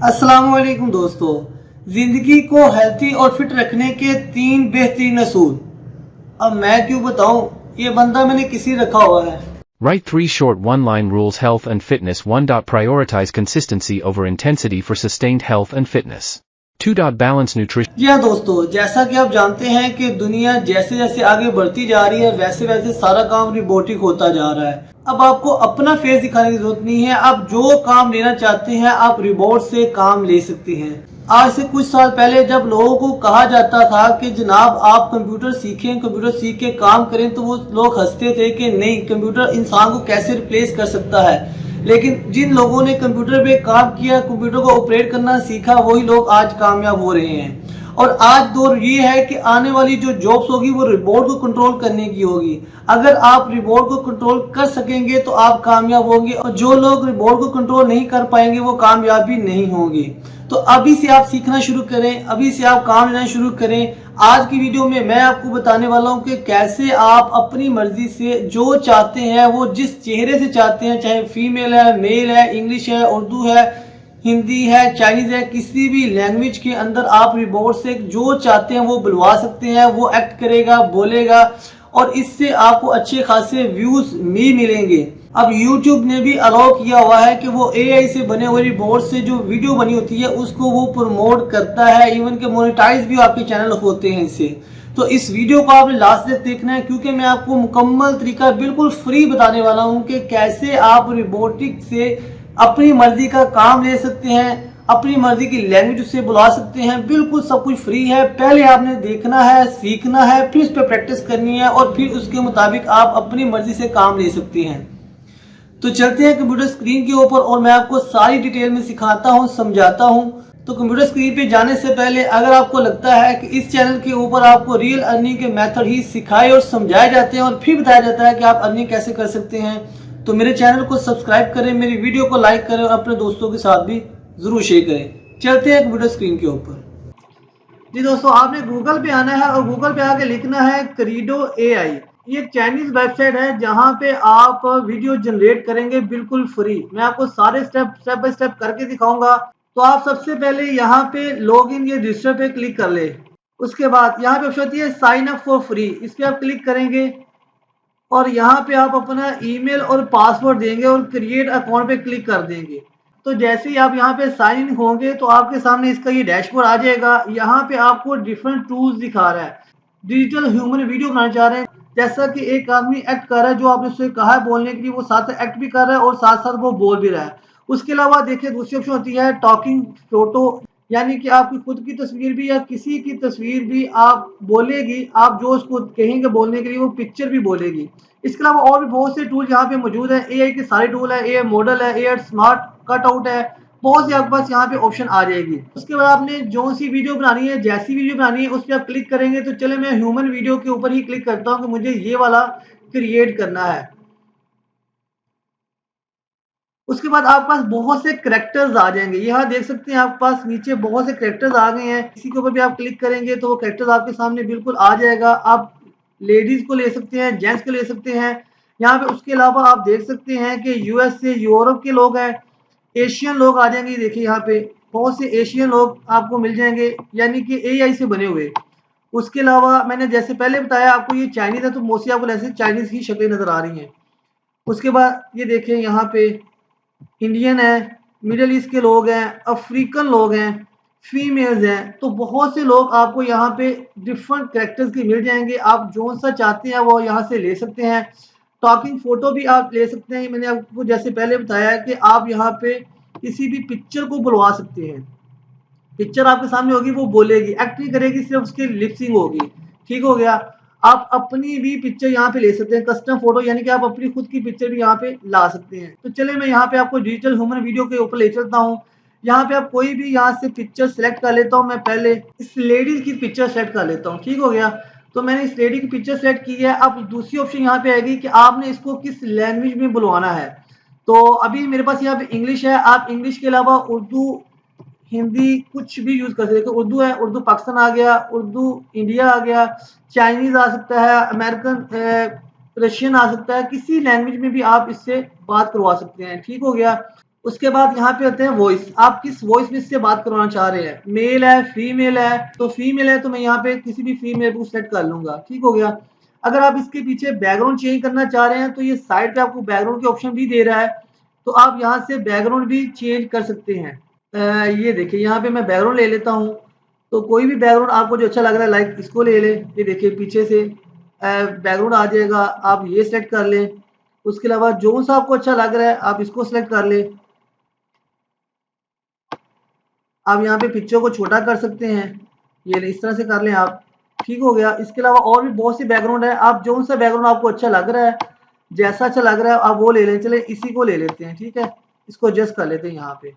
अस्सलाम वालेकुम दोस्तों। जिंदगी को हेल्थी और फिट रखने के 3 बेहतरीन असूल। अब मैं क्यों बताऊं, ये बंदा मैंने किसी रखा हुआ है। Write 3 short one-line rules health and fitness. 1. Prioritize consistency over intensity for sustained health and fitness. 2. Balance nutrition. जी हाँ दोस्तों, जैसा कि आप जानते हैं कि दुनिया जैसे जैसे आगे बढ़ती जा रही है वैसे वैसे सारा काम रोबोटिक होता जा रहा है। अब आपको अपना फेस दिखाने की जरूरत नहीं है, आप जो काम लेना चाहते हैं आप रोबोट से काम ले सकते हैं। आज से कुछ साल पहले जब लोगों को कहा जाता था कि जनाब आप कंप्यूटर सीखें, कंप्यूटर सीख के काम करें, तो वो लोग हंसते थे कि नहीं, कंप्यूटर इंसान को कैसे रिप्लेस कर सकता है। लेकिन जिन लोगों ने कंप्यूटर पे काम किया, कंप्यूटर को ऑपरेट करना सीखा, वही लोग आज कामयाब हो रहे हैं। और आज दौर ये है कि आने वाली जो जॉब्स होगी वो रोबोट को कंट्रोल करने की होगी। अगर आप रोबोट को कंट्रोल कर सकेंगे तो आप कामयाब होंगे, और जो लोग रोबोट को कंट्रोल नहीं कर पाएंगे वो कामयाब भी नहीं होंगे। तो अभी से आप सीखना शुरू करें, अभी से आप काम लेना शुरू करें। आज की वीडियो में मैं आपको बताने वाला हूं कि कैसे आप अपनी मर्जी से जो चाहते हैं, वो जिस चेहरे से चाहते हैं, चाहे फीमेल है, मेल है, इंग्लिश है, उर्दू है, हिंदी है, चाइनीज है, किसी भी लैंग्वेज के अंदर आप रोबोट से जो चाहते हैं वो बुलवा सकते हैं। वो एक्ट करेगा, बोलेगा, और इससे आपको अच्छे खासे व्यूज भी मिलेंगे। अब YouTube ने भी अलाउ किया हुआ है कि वो AI से बने हुए रोबोट से जो वीडियो बनी होती है उसको वो प्रमोट करता है, इवन के मोनेटाइज भी आपके चैनल होते हैं इससे। तो इस वीडियो को आपने लास्ट तक देखना है, क्योंकि मैं आपको मुकम्मल तरीका बिल्कुल फ्री बताने वाला हूं कि कैसे आप रोबोटिक से अपनी मर्जी का काम ले सकते हैं, अपनी मर्जी की लैंग्वेज उससे बुला सकते हैं। बिल्कुल सब कुछ फ्री है। पहले आपने देखना है, सीखना है, फिर उस पर प्रैक्टिस करनी है, और फिर उसके मुताबिक आप अपनी मर्जी से काम ले सकते हैं। तो चलते हैं कंप्यूटर स्क्रीन के ऊपर और मैं आपको सारी डिटेल में सिखाता हूं, समझाता हूं। तो कंप्यूटर स्क्रीन पे जाने से पहले अगर आपको लगता है कि इस चैनल के ऊपर आपको रियल अर्निंग के मेथड ही सिखाए और समझाए जाते हैं और फिर बताया जाता है कि आप अर्निंग कैसे कर सकते हैं, तो मेरे चैनल को सब्सक्राइब करें, मेरी वीडियो को लाइक करें और अपने दोस्तों के साथ भी जरूर शेयर करें। चलते हैं कंप्यूटर स्क्रीन के ऊपर। जी दोस्तों, आपने गूगल पे आना है और गूगल पे आके लिखना है करीडो AI। ये चाइनीज वेबसाइट है जहां पे आप वीडियो जनरेट करेंगे बिल्कुल फ्री। मैं आपको सारे स्टेप बाय स्टेप करके दिखाऊंगा। तो आप सबसे पहले यहाँ पे लॉग इन या रजिस्टर पे क्लिक कर ले। उसके बाद यहाँ पे ऑप्शन होती है साइन अप फॉर फ्री, इस पे आप क्लिक करेंगे और यहाँ पे आप अपना ईमेल और पासवर्ड देंगे और क्रिएट अकाउंट पे क्लिक कर देंगे। तो जैसे ही आप यहाँ पे साइन इन होंगे तो आपके सामने इसका ये डैशबोर्ड आ जाएगा। यहाँ पे आपको डिफरेंट टूल्स दिखा रहा है। डिजिटल ह्यूमन वीडियो बनाना चाह रहे हैं, जैसा कि एक आदमी एक्ट कर रहा है, जो आपने उससे कहा है बोलने के लिए, वो साथ साथ एक्ट भी कर रहा है और साथ साथ वो बोल भी रहा है। उसके अलावा देखिए दूसरी ऑप्शन होती है टॉकिंग फोटो, यानी कि आपकी खुद की तस्वीर भी या किसी की तस्वीर भी आप बोलेगी, आप जो उसको कहेंगे बोलने के लिए वो पिक्चर भी बोलेगी। इसके अलावा और भी बहुत से टूल यहाँ पे मौजूद है। AI के सारे टूल है, AI मॉडल है, AI स्मार्ट कटआउट है, बहुत सी आपके पास यहाँ पे ऑप्शन आ जाएगी। उसके बाद आपने जो सी वीडियो बनानी है, जैसी वीडियो बनानी है, उस पर आप क्लिक करेंगे। तो चले मैं ह्यूमन वीडियो के ऊपर ही क्लिक करता हूँ कि मुझे ये वाला क्रिएट करना है। उसके बाद आपके पास बहुत से करेक्टर्स आ जाएंगे। यहाँ देख सकते हैं आपके पास नीचे बहुत से करेक्टर्स आ गए हैं। किसी के ऊपर भी आप क्लिक करेंगे तो वो करेक्टर्स आपके सामने बिल्कुल आ जाएगा। आप लेडीज को ले सकते हैं, जेंट्स को ले सकते हैं यहाँ पे। उसके अलावा आप देख सकते हैं कि US से, यूरोप के लोग हैं, एशियन लोग आ जाएंगे। देखिए यहाँ पे बहुत से एशियन लोग आपको मिल जाएंगे, यानी कि AI से बने हुए। उसके अलावा मैंने जैसे पहले बताया आपको ये चाइनीज है, तो मोस्टली आपको ऐसे चाइनीज की शक्लें नजर आ रही हैं। उसके बाद ये देखें यहाँ पे इंडियन है, मिडिल ईस्ट के लोग हैं, अफ्रीकन लोग हैं, फीमेल्स हैं। तो बहुत से लोग आपको यहाँ पे डिफरेंट कैरेक्टर्स के मिल जाएंगे। आप जो सा चाहते हैं वो यहाँ से ले सकते हैं। टॉकिंग फोटो भी आप ले सकते हैं। मैंने आपको जैसे पहले बताया कि आप यहाँ पे किसी भी पिक्चर को बुलवा सकते हैं। पिक्चर आपके सामने होगी, वो बोलेगी, एक्ट नहीं करेगी, सिर्फ उसकी लिपसिंग होगी। ठीक हो गया। आप अपनी भी पिक्चर यहाँ पे ले सकते हैं, कस्टम फोटो, यानी कि आप अपनी खुद की पिक्चर भी यहाँ पे ला सकते हैं। तो चले मैं यहाँ पे आपको डिजिटल ह्यूमन वीडियो के ऊपर ले चलता हूँ। यहाँ पे आप कोई भी यहाँ से पिक्चर सेलेक्ट कर लेता हूँ। मैं पहले इस लेडी की पिक्चर सेलेक्ट कर लेता हूँ। ठीक हो गया। तो मैंने इस लेडी की पिक्चर सेलेक्ट की है। अब दूसरी ऑप्शन यहाँ पे आएगी कि आपने इसको किस लैंग्वेज में बुलवाना है। तो अभी मेरे पास यहाँ पे इंग्लिश है। आप इंग्लिश के अलावा उर्दू, हिंदी कुछ भी यूज कर सकते हैं। उर्दू है, उर्दू पाकिस्तान आ गया, उर्दू इंडिया आ गया, चाइनीज आ सकता है, अमेरिकन रशियन आ सकता है। किसी लैंग्वेज में भी आप इससे बात करवा सकते हैं। ठीक हो गया। उसके बाद यहाँ पे आते हैं वॉइस, आप किस वॉइस में इससे बात करवाना चाह रहे हैं, मेल है फीमेल है, तो फीमेल है तो मैं यहाँ पे किसी भी फीमेल को सेलेक्ट कर लूंगा, ठीक हो गया। अगर आप इसके पीछे बैकग्राउंड चेंज करना चाह रहे हैं तो ये साइड पे आपको बैकग्राउंड के ऑप्शन भी दे रहा है, तो आप यहाँ से बैकग्राउंड भी चेंज कर सकते हैं। ये देखिए यहाँ पे मैं बैकग्राउंड ले लेता हूँ, तो कोई भी बैकग्राउंड आपको जो अच्छा लग रहा है लाइक इसको ले ले, ये देखिए पीछे से बैकग्राउंड आ जाएगा, आप ये सेलेक्ट कर लें। उसके अलावा जो सा आपको अच्छा लग रहा है आप इसको सेलेक्ट कर लें। आप यहाँ पे पिक्चर को छोटा कर सकते हैं, ये इस तरह से कर लें आप, ठीक हो गया। इसके अलावा और भी बहुत सी बैकग्राउंड है, आप जो सा बैकग्राउंड आपको अच्छा लग रहा है, जैसा अच्छा लग रहा है आप वो ले लें। चले इसी को ले लेते हैं, ठीक है, इसको एडजस्ट कर लेते हैं यहाँ पे।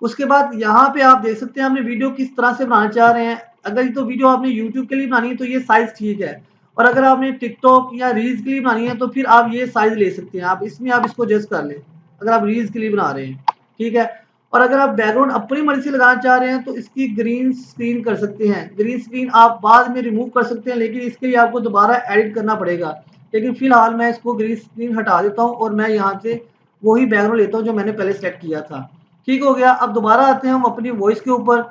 उसके बाद यहाँ पे आप देख सकते हैं आपने वीडियो किस तरह से बनाना चाह रहे हैं। अगर तो वीडियो आपने यूट्यूब के लिए बनानी है तो ये साइज ठीक है, और अगर आपने टिकटॉक या रील्स के लिए बनानी है तो फिर आप ये साइज ले सकते हैं, आप इसमें आप इसको एडजस्ट कर लें अगर आप रील्स के लिए बना रहे हैं, ठीक है। और अगर आप बैकग्राउंड अपनी मर्जी से लगाना चाह रहे हैं तो इसकी ग्रीन स्क्रीन कर सकते हैं। ग्रीन स्क्रीन आप बाद में रिमूव कर सकते हैं, लेकिन इसके लिए आपको दोबारा एडिट करना पड़ेगा। लेकिन फिलहाल मैं इसको ग्रीन स्क्रीन हटा देता हूँ और मैं यहाँ से वही बैकग्राउंड लेता हूँ जो मैंने पहले सेलेक्ट किया था, ठीक हो गया। अब दोबारा आते हैं हम अपनी वॉइस के ऊपर।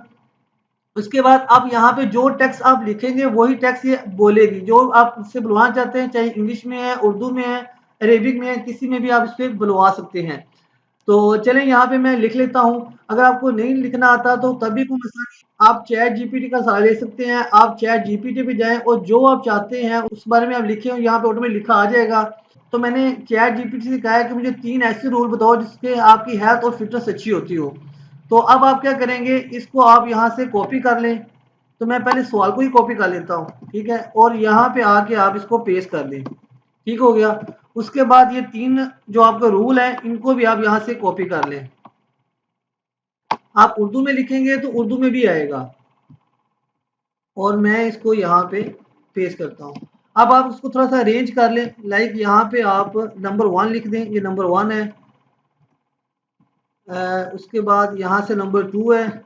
उसके बाद आप यहाँ पे जो टेक्स्ट आप लिखेंगे वही टेक्स्ट ये बोलेगी, जो आप इससे बुलवाना चाहते हैं, चाहे इंग्लिश में है, उर्दू में है, अरेबिक में है, किसी में भी आप इससे बुलवा सकते हैं। तो चलें यहाँ पे मैं लिख लेता हूँ। अगर आपको नहीं लिखना आता तो तभी कोई मसला नहीं, आप चैट जीपीटी का सहारा ले सकते हैं। आप चैट जीपीटी पे जाएं और जो आप चाहते हैं उस बारे में आप लिखें, यहाँ पे ऑटोमेटिक लिखा आ जाएगा। तो मैंने चैट जीपीटी से कहा है कि मुझे 3 ऐसे रूल बताओ जिससे आपकी हेल्थ और फिटनेस अच्छी होती हो। तो अब आप क्या करेंगे, इसको आप यहाँ से कॉपी कर लें। तो मैं पहले सवाल को ही कॉपी कर लेता हूँ, ठीक है, और यहाँ पे आके आप इसको पेस्ट कर लें, ठीक हो गया। उसके बाद ये 3 जो आपका रूल है इनको भी आप यहाँ से कॉपी कर लें। आप उर्दू में लिखेंगे तो उर्दू में भी आएगा, और मैं इसको यहाँ पे पेस्ट करता हूँ। अब आप उसको थोड़ा सा अरेंज कर लें, लाइक यहाँ पे आप नंबर 1 लिख दें, ये नंबर 1 है। उसके बाद यहाँ से नंबर 2 है,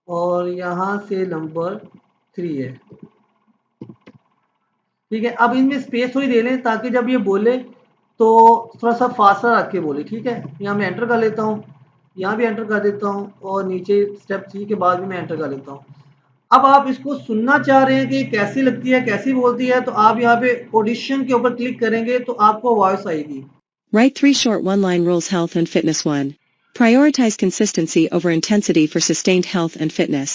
और यहाँ से नंबर 3 है, ठीक है। अब इनमें स्पेस थोड़ी दे लें ताकि जब ये बोले तो थोड़ा सा फासला रख के बोले, ठीक है। यहाँ मैं एंटर कर लेता हूँ, यहाँ भी एंटर कर देता हूँ, और नीचे स्टेप 3 के बाद भी मैं एंटर कर लेता हूँ। अब आप इसको सुनना चाह रहे हैं कि कैसी लगती है, कैसी बोलती है, तो आप यहाँ पे ऑडिशन के ऊपर क्लिक करेंगे तो आपको वॉइस आएगी। Write 3 short one-line rules. Health and fitness. 1. Prioritize consistency over intensity for sustained health and fitness.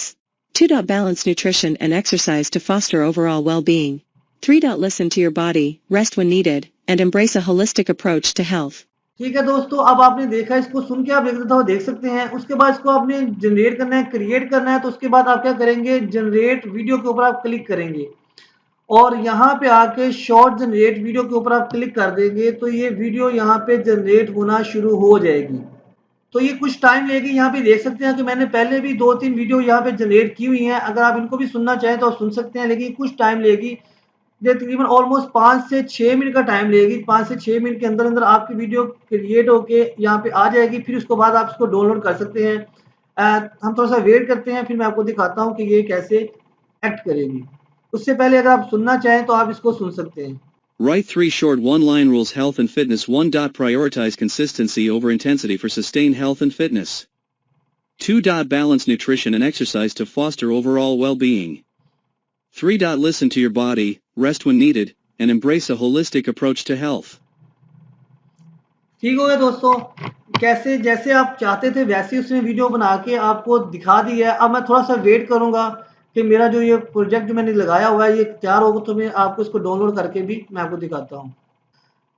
2. Balance nutrition and exercise to foster overall well-being. 3. Listen to your body, rest when needed, and embrace a holistic approach to health. ठीक है दोस्तों, अब आपने देखा, इसको सुन के आप देख सकते हैं। उसके बाद इसको आपने जनरेट करना है, क्रिएट करना है। तो उसके बाद आप क्या करेंगे, जनरेट वीडियो के ऊपर आप क्लिक करेंगे, और यहाँ पे आके शॉर्ट जनरेट वीडियो के ऊपर आप क्लिक कर देंगे तो ये वीडियो यहाँ पे जनरेट होना शुरू हो जाएगी। तो ये कुछ टाइम लेगी। यहाँ पे देख सकते हैं कि मैंने पहले भी 2-3 वीडियो यहाँ पे जनरेट की हुई हैं। अगर आप इनको भी सुनना चाहें तो आप सुन सकते हैं, लेकिन कुछ टाइम लेगी। ये तकरीबन ऑलमोस्ट 5 से 6 मिनट का टाइम लेगी। 5 से 6 मिनट के अंदर अंदर आपकी वीडियो क्रिएट होके यहाँ पे आ जाएगी। फिर उसके बाद आप इसको डाउनलोड कर सकते हैं। हम थोड़ा सा वेट करते हैं, फिर मैं आपको दिखाता हूँ कि ये कैसे एक्ट करेगी। उससे पहले अगर आप सुनना चाहें तो आप इसको सुन सकते हैं। Write 3 short one-line rules. Health and fitness. 1. Prioritize consistency over intensity for sustained health and fitness. 2. Balance nutrition and exercise to foster overall well-being. 3. Listen to your body, rest when needed, and embrace a holistic approach to health. ठीक हो गया दोस्तों, कैसे जैसे आप चाहते थे वैसे उसने वीडियो बना के आपको दिखा दी है। अब मैं थोड़ा सा वेट करूंगा कि मेरा जो ये प्रोजेक्ट जो मैंने लगाया हुआ है ये तैयार होगा, तो मैं आपको इसको डाउनलोड करके भी मैं आपको दिखाता हूँ।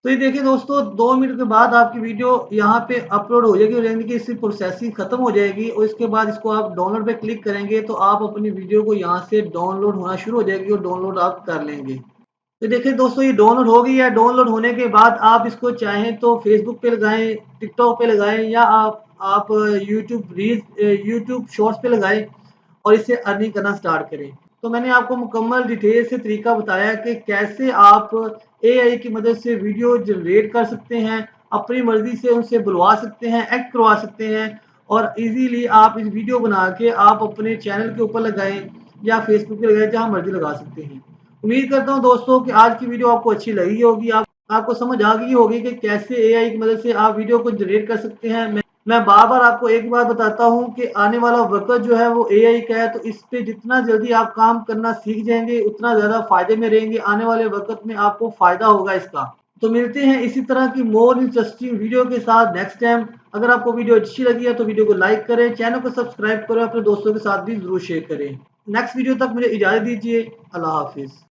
तो ये देखिए दोस्तों, 2 मिनट के बाद आपकी वीडियो यहाँ पे अपलोड हो जाएगी, यानी कि इसकी प्रोसेसिंग खत्म हो जाएगी। और इसके बाद इसको आप डाउनलोड पे क्लिक करेंगे तो आप अपनी वीडियो को यहाँ से डाउनलोड होना शुरू हो जाएगी, और डाउनलोड आप कर लेंगे। तो देखिए दोस्तों, ये डाउनलोड हो गई है। डाउनलोड होने के बाद आप इसको चाहें तो फेसबुक पे लगाएं, टिकटॉक पे लगाएं, या आप यूट्यूब शॉर्ट्स पे लगाएं और इससे अर्निंग करना स्टार्ट करें। तो मैंने आपको मुकम्मल डिटेल से तरीका बताया कि कैसे आप एआई की मदद से वीडियो जनरेट कर सकते हैं, अपनी मर्जी से उनसे बुलवा सकते हैं, एक्ट करवा सकते हैं, और इजीली आप इस वीडियो बना के आप अपने चैनल के ऊपर लगाएं या फेसबुक पे लगाएं, जहां मर्जी लगा सकते हैं। उम्मीद करता हूं दोस्तों कि आज की वीडियो आपको अच्छी लगी होगी। आपको समझ आ गई होगी कि कैसे एआई की मदद से आप वीडियो को जनरेट कर सकते हैं। मैं बार बार आपको एक बार बताता हूं कि आने वाला वक्त जो है वो एआई का है, तो इस पे जितना जल्दी आप काम करना सीख जाएंगे उतना ज्यादा फायदे में रहेंगे। आने वाले वक्त में आपको फायदा होगा इसका। तो मिलते हैं इसी तरह की मोर इंटरेस्टिंग वीडियो के साथ नेक्स्ट टाइम। अगर आपको वीडियो अच्छी लगी है तो वीडियो को लाइक करें, चैनल को सब्सक्राइब करें, अपने दोस्तों के साथ भी जरूर शेयर करें। नेक्स्ट वीडियो तक मुझे इजाजत दीजिए। अल्लाह हाफिज।